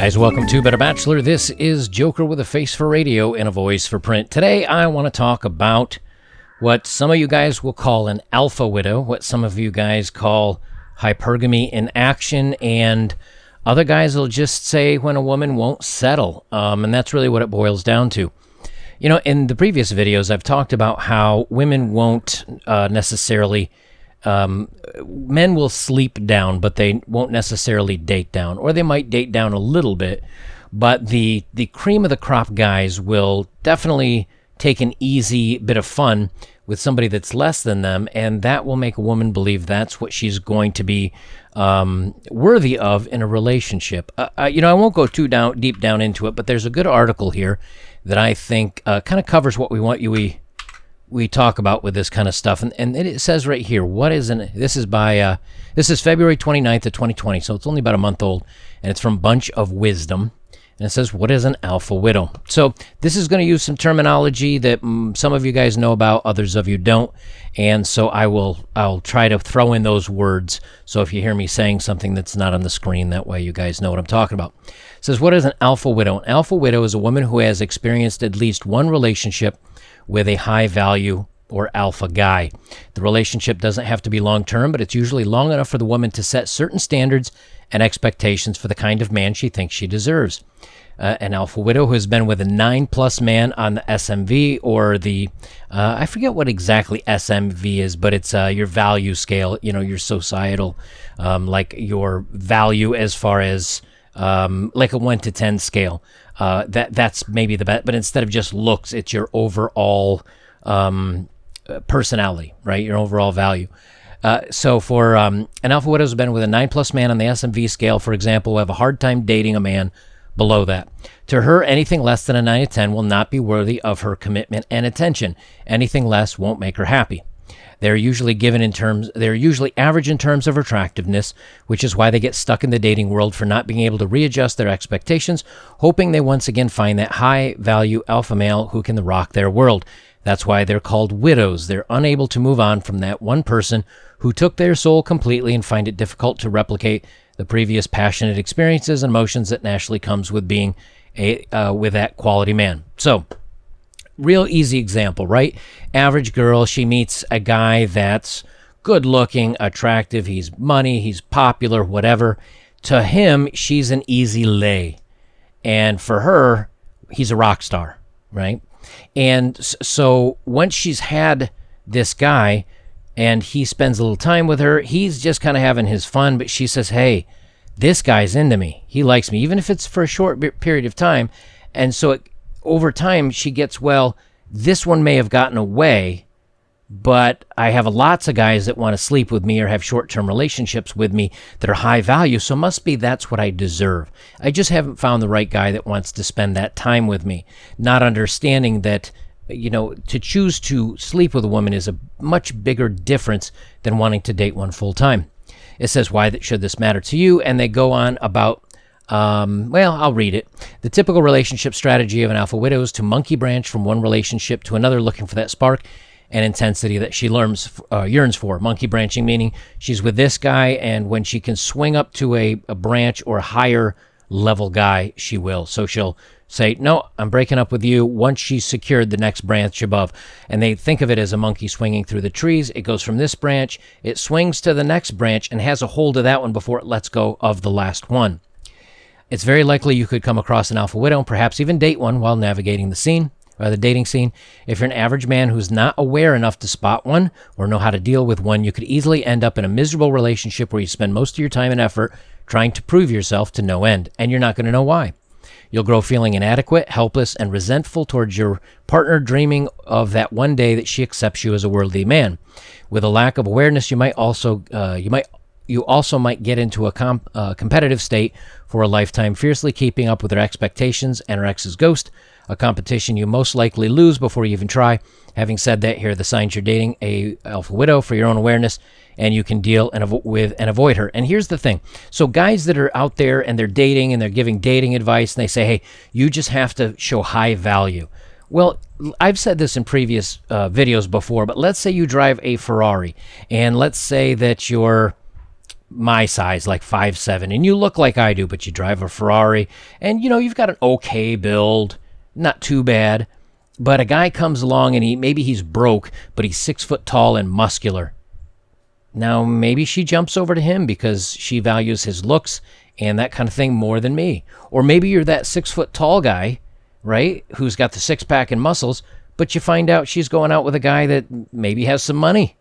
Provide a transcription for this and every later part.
Guys, welcome to Better Bachelor. This is Joker with a face for radio and a voice for print. Today, I want to talk about what some of you guys will call an alpha widow, what some of you guys call hypergamy in action, and other guys will just say when a woman won't settle. And that's really what it boils down to. You know, in the previous videos, I've talked about how women won't necessarily... men will sleep down, but they won't necessarily date down, or they might date down a little bit, but the cream of the crop guys will definitely take an easy bit of fun with somebody that's less than them, and that will make a woman believe that's what she's going to be worthy of in a relationship. I won't go too deep down into it, but there's a good article here that I think kind of covers what we talk about with this kind of stuff, and it says right here, this is February 29th of 2020, so it's only about a month old, and it's from Bunch of Wisdom, and it says, what is an alpha widow? So this is going to use some terminology that some of you guys know about, others of you don't, and so I'll try to throw in those words, so if you hear me saying something that's not on the screen, that way you guys know what I'm talking about. It says, what is an alpha widow? An alpha widow is a woman who has experienced at least one relationship with a high value or alpha guy. The relationship doesn't have to be long-term, but it's usually long enough for the woman to set certain standards and expectations for the kind of man she thinks she deserves. An alpha widow who has been with a 9+ man on the SMV, or the, I forget what exactly SMV is, but it's your value scale, your societal, like your value as far as like a 1 to 10 scale. That's maybe the best, but instead of just looks, it's your overall personality, right? Your overall value. So for an alpha widow who's been with a 9+ man on the SMV scale, for example, will have a hard time dating a man below that. To her, anything less than a 9 to 10 will not be worthy of her commitment and attention. Anything less won't make her happy. They're usually average in terms of attractiveness, which is why they get stuck in the dating world for not being able to readjust their expectations, hoping they once again find that high-value alpha male who can rock their world. That's why they're called widows. They're unable to move on from that one person who took their soul completely and find it difficult to replicate the previous passionate experiences and emotions that naturally comes with being with that quality man. So, real easy example, right? Average girl, she meets a guy that's good looking, attractive, he's money, he's popular, whatever. To him, she's an easy lay. And for her, he's a rock star, right? And so once she's had this guy and he spends a little time with her, he's just kind of having his fun, but she says, hey, this guy's into me. He likes me, even if it's for a short period of time. And so over time, she gets, well, this one may have gotten away, but I have lots of guys that want to sleep with me or have short-term relationships with me that are high value, so must be that's what I deserve. I just haven't found the right guy that wants to spend that time with me, not understanding that, to choose to sleep with a woman is a much bigger difference than wanting to date one full-time. It says, why should this matter to you? And they go on about I'll read it. The typical relationship strategy of an alpha widow is to monkey branch from one relationship to another, looking for that spark and intensity that she yearns for. Monkey branching meaning she's with this guy, and when she can swing up to a branch or higher level guy, she will. So she'll say, no, I'm breaking up with you once she's secured the next branch above. And they think of it as a monkey swinging through the trees. It goes from this branch, it swings to the next branch and has a hold of that one before it lets go of the last one. It's very likely you could come across an alpha widow and perhaps even date one while navigating the dating scene. If you're an average man who's not aware enough to spot one or know how to deal with one, you could easily end up in a miserable relationship where you spend most of your time and effort trying to prove yourself to no end, and you're not going to know why. You'll grow feeling inadequate, helpless, and resentful towards your partner, dreaming of that one day that she accepts you as a worthy man. With a lack of awareness, you also might get into a competitive state for a lifetime, fiercely keeping up with her expectations and her ex's ghost, a competition you most likely lose before you even try. Having said that, here are the signs you're dating a alpha widow for your own awareness, and you can deal with and avoid her. And here's the thing. So guys that are out there and they're dating and they're giving dating advice, and they say, hey, you just have to show high value. Well, I've said this in previous videos before, but let's say you drive a Ferrari, and let's say that you're my size, like 5'7", and you look like I do, but you drive a Ferrari, and you've got an okay build, not too bad, but a guy comes along and maybe he's broke, but he's 6 foot tall and muscular. Now, maybe she jumps over to him because she values his looks and that kind of thing more than me. Or maybe you're that 6 foot tall guy, right, who's got the six pack and muscles, but you find out she's going out with a guy that maybe has some money.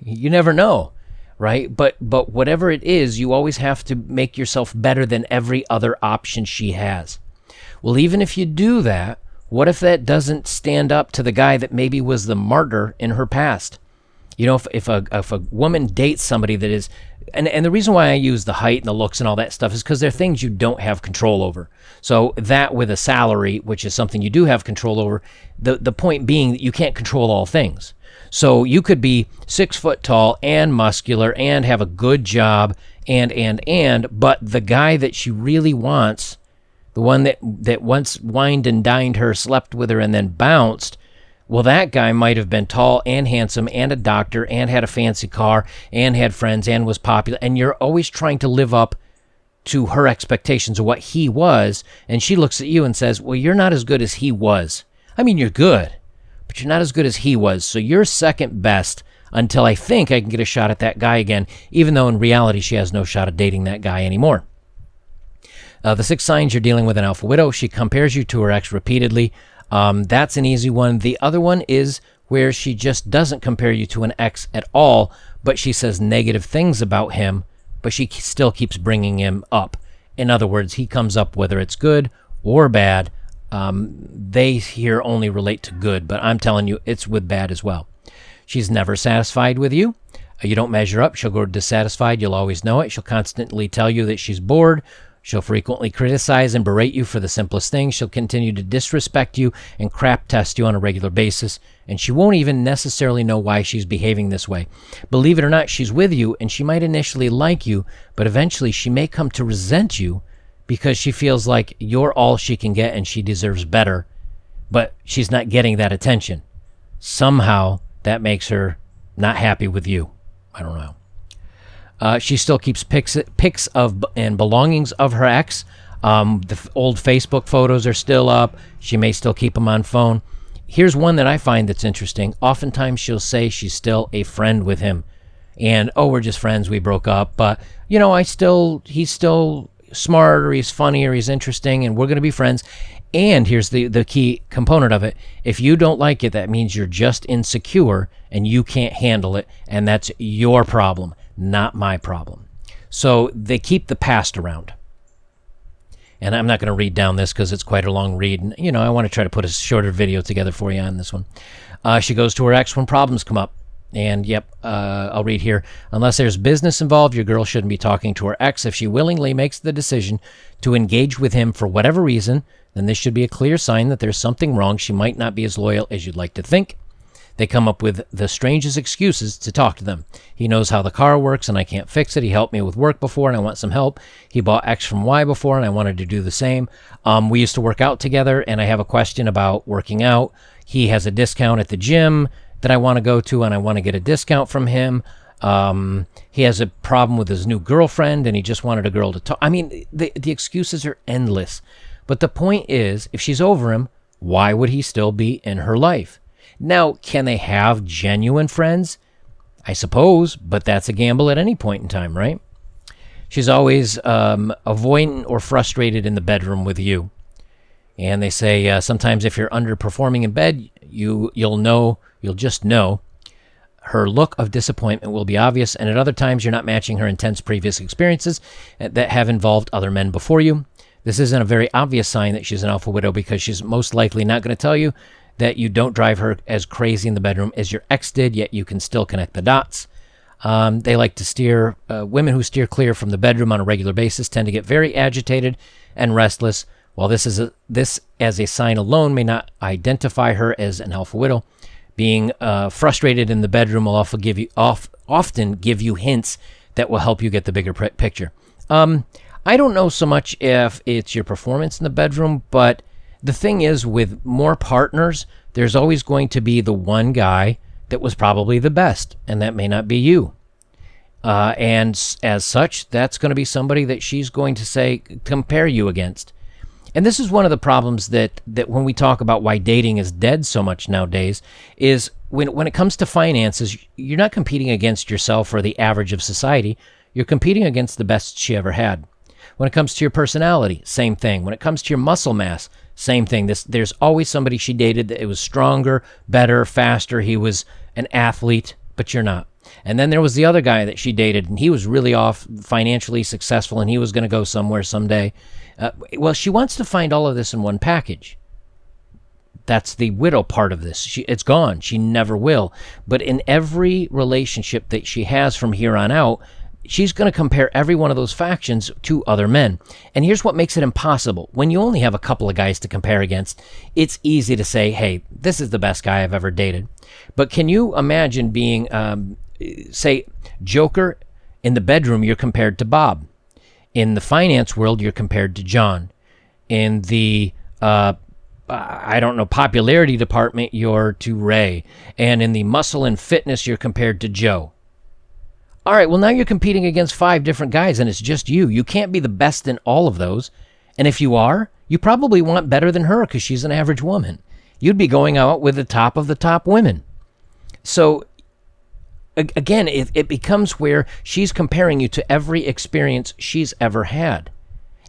You never know, right? But whatever it is, you always have to make yourself better than every other option she has. Well, even if you do that, what if that doesn't stand up to the guy that maybe was the martyr in her past? If a woman dates somebody that is, and the reason why I use the height and the looks and all that stuff is because they're things you don't have control over. So that with a salary, which is something you do have control over, the point being that you can't control all things. So you could be 6 foot tall and muscular and have a good job but the guy that she really wants, the one that once wined and dined her, slept with her, and then bounced, well, that guy might have been tall and handsome and a doctor and had a fancy car and had friends and was popular. And you're always trying to live up to her expectations of what he was. And she looks at you and says, well, you're not as good as he was. I mean, you're good, but you're not as good as he was. So you're second best until I think I can get a shot at that guy again, even though in reality she has no shot at dating that guy anymore. The 6 signs you're dealing with an alpha widow. She compares you to her ex repeatedly. That's an easy one. The other one is where she just doesn't compare you to an ex at all, but she says negative things about him, but she still keeps bringing him up. In other words, he comes up whether it's good or bad. They here only relate to good, but I'm telling you, it's with bad as well. She's never satisfied with you. You don't measure up. She'll go dissatisfied. You'll always know it. She'll constantly tell you that she's bored. She'll frequently criticize and berate you for the simplest things. She'll continue to disrespect you and crap test you on a regular basis, and she won't even necessarily know why she's behaving this way. Believe it or not, she's with you, and she might initially like you, but eventually she may come to resent you because she feels like you're all she can get and she deserves better, but she's not getting that attention. Somehow that makes her not happy with you. I don't know. She still keeps pics of and belongings of her ex. The old Facebook photos are still up. She may still keep them on phone. Here's one that I find that's interesting. Oftentimes she'll say she's still a friend with him. And, we're just friends, we broke up. But, he's still smart, or he's funny, or he's interesting, and we're going to be friends. And here's the key component of it. If you don't like it, that means you're just insecure and you can't handle it. And that's your problem, not my problem. So they keep the past around. And I'm not going to read down this because it's quite a long read. And, I want to try to put a shorter video together for you on this one. She goes to her ex when problems come up. And, I'll read here. Unless there's business involved, your girl shouldn't be talking to her ex. If she willingly makes the decision to engage with him for whatever reason, then this should be a clear sign that there's something wrong. She might not be as loyal as you'd like to think. They come up with the strangest excuses to talk to them. He knows how the car works and I can't fix it. He helped me with work before and I want some help. He bought X from Y before and I wanted to do the same. We used to work out together and I have a question about working out. He has a discount at the gym that I want to go to and I want to get a discount from him. He has a problem with his new girlfriend and he just wanted a girl to talk. I mean, the excuses are endless. But the point is, if she's over him, why would he still be in her life? Now, can they have genuine friends? I suppose, but that's a gamble at any point in time, right? She's always avoidant or frustrated in the bedroom with you. And they say sometimes if you're underperforming in bed, you'll just know. Her look of disappointment will be obvious, and at other times you're not matching her intense previous experiences that have involved other men before you. This isn't a very obvious sign that she's an alpha widow because she's most likely not going to tell you that you don't drive her as crazy in the bedroom as your ex did, yet you can still connect the dots. They like to steer, women who steer clear from the bedroom on a regular basis tend to get very agitated and restless. While this as a sign alone may not identify her as an alpha widow, being frustrated in the bedroom will often give you hints that will help you get the bigger picture. I don't know so much if it's your performance in the bedroom, but the thing is, with more partners, there's always going to be the one guy that was probably the best, and that may not be you. As such, that's going to be somebody that she's going to say, compare you against. And this is one of the problems that when we talk about why dating is dead so much nowadays, is when it comes to finances, you're not competing against yourself or the average of society. You're competing against the best she ever had. When it comes to your personality, same thing. When it comes to your muscle mass, same thing. There's always somebody she dated that it was stronger, better, faster. He was an athlete, but you're not. And then there was the other guy that she dated, and he was really off, financially successful, and he was going to go somewhere someday. Well, she wants to find all of this in one package. That's the widow part of this. It's gone. She never will. But in every relationship that she has from here on out, she's going to compare every one of those factions to other men. And here's what makes it impossible. When you only have a couple of guys to compare against, it's easy to say, hey, this is the best guy I've ever dated. But can you imagine being, say, Joker in the bedroom, you're compared to Bob. In the finance world, you're compared to John. In the, popularity department, you're to Ray. And in the muscle and fitness, you're compared to Joe. All right, well, now you're competing against 5 different guys, and it's just you. You can't be the best in all of those. And if you are, you probably want better than her because she's an average woman. You'd be going out with the top of the top women. So, again, it becomes where she's comparing you to every experience she's ever had.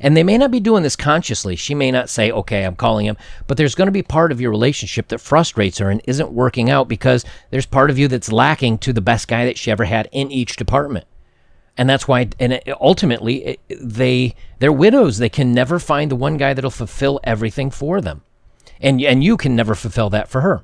And they may not be doing this consciously. She may not say, okay, I'm calling him. But there's going to be part of your relationship that frustrates her and isn't working out because there's part of you that's lacking to the best guy that she ever had in each department. And that's why, ultimately, they're widows. They can never find the one guy that'll fulfill everything for them. And you can never fulfill that for her.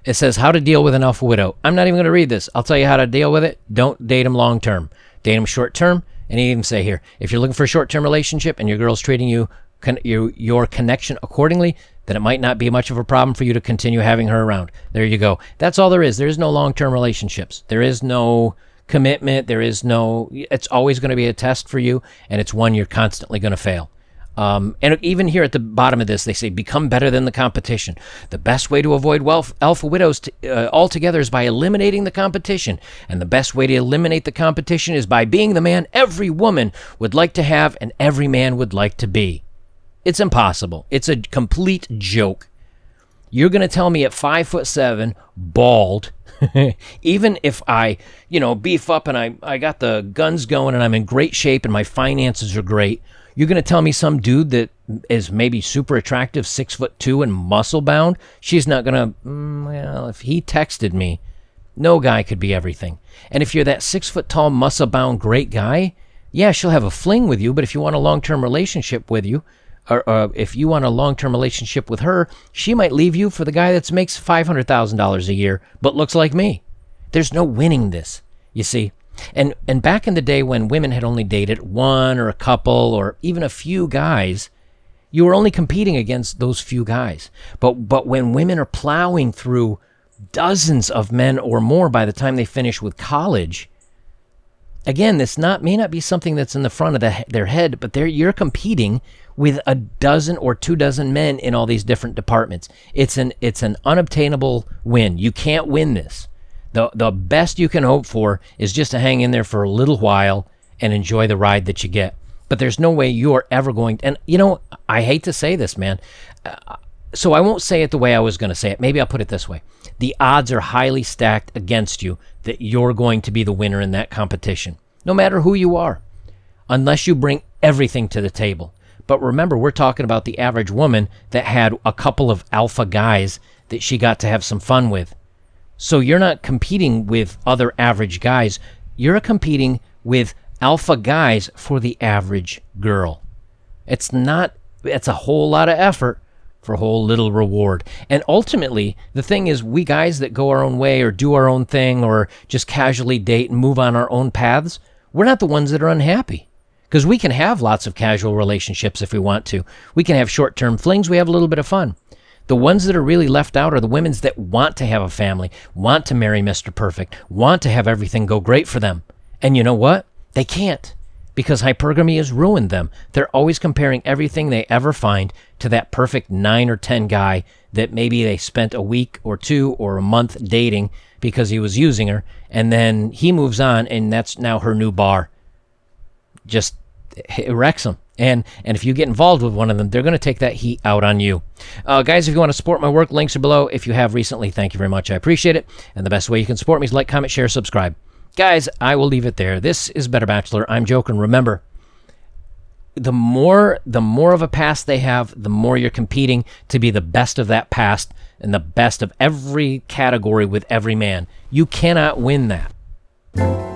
It says how to deal with an alpha widow. I'm not even going to read this. I'll tell you how to deal with it. Don't date him long term. Date him short term. And he even say here, if you're looking for a short-term relationship and your girl's treating your connection accordingly, then it might not be much of a problem for you to continue having her around. There you go. That's all there is. There is no long-term relationships. There is no commitment. It's always going to be a test for you, and it's one you're constantly going to fail. And even here at the bottom of this, they say, become better than the competition. The best way to avoid alpha widows altogether is by eliminating the competition. And the best way to eliminate the competition is by being the man every woman would like to have and every man would like to be. It's impossible. It's a complete joke. You're going to tell me at 5'7", bald, even if I, beef up and I got the guns going and I'm in great shape and my finances are great, you're going to tell me some dude that is maybe super attractive, 6'2" and muscle bound? She's not going to, if he texted me, no guy could be everything. And if you're that 6 tall, muscle bound, great guy, yeah, she'll have a fling with you. But if you want a long-term relationship with you, or if you want a long-term relationship with her, she might leave you for the guy that makes $500,000 a year, but looks like me. There's no winning this, you see. And back in the day when women had only dated one or a couple or even a few guys, you were only competing against those few guys. But when women are plowing through dozens of men or more by the time they finish with college, again, this may not be something that's in the front of their head, but you're competing with a dozen or 24 men in all these different departments. It's an unobtainable win. You can't win this. The best you can hope for is just to hang in there for a little while and enjoy the ride that you get. But there's no way you're ever going to, and I hate to say this, man. So I won't say it the way I was going to say it. Maybe I'll put it this way. The odds are highly stacked against you that you're going to be the winner in that competition, no matter who you are, unless you bring everything to the table. But remember, we're talking about the average woman that had a couple of alpha guys that she got to have some fun with. So you're not competing with other average guys. You're competing with alpha guys for the average girl. It's a whole lot of effort for a whole little reward. And ultimately, the thing is, we guys that go our own way or do our own thing or just casually date and move on our own paths, we're not the ones that are unhappy. Because we can have lots of casual relationships if we want to. We can have short-term flings. We have a little bit of fun. The ones that are really left out are the women that want to have a family, want to marry Mr. Perfect, want to have everything go great for them. And you know what? They can't. because hypergamy has ruined them. They're always comparing everything they ever find to that perfect 9 or 10 guy that maybe they spent a week or 2 or a month dating because he was using her, and then he moves on, and that's now her new bar. Just, it wrecks them. And if you get involved with one of them, they're going to take that heat out on you. Guys, if you want to support my work, links are below. If you have recently, thank you very much. I appreciate it. And the best way you can support me is like, comment, share, subscribe. Guys, I will leave it there. This is Better Bachelor. I'm joking. Remember, the more of a past they have, the more you're competing to be the best of that past and the best of every category with every man. You cannot win that.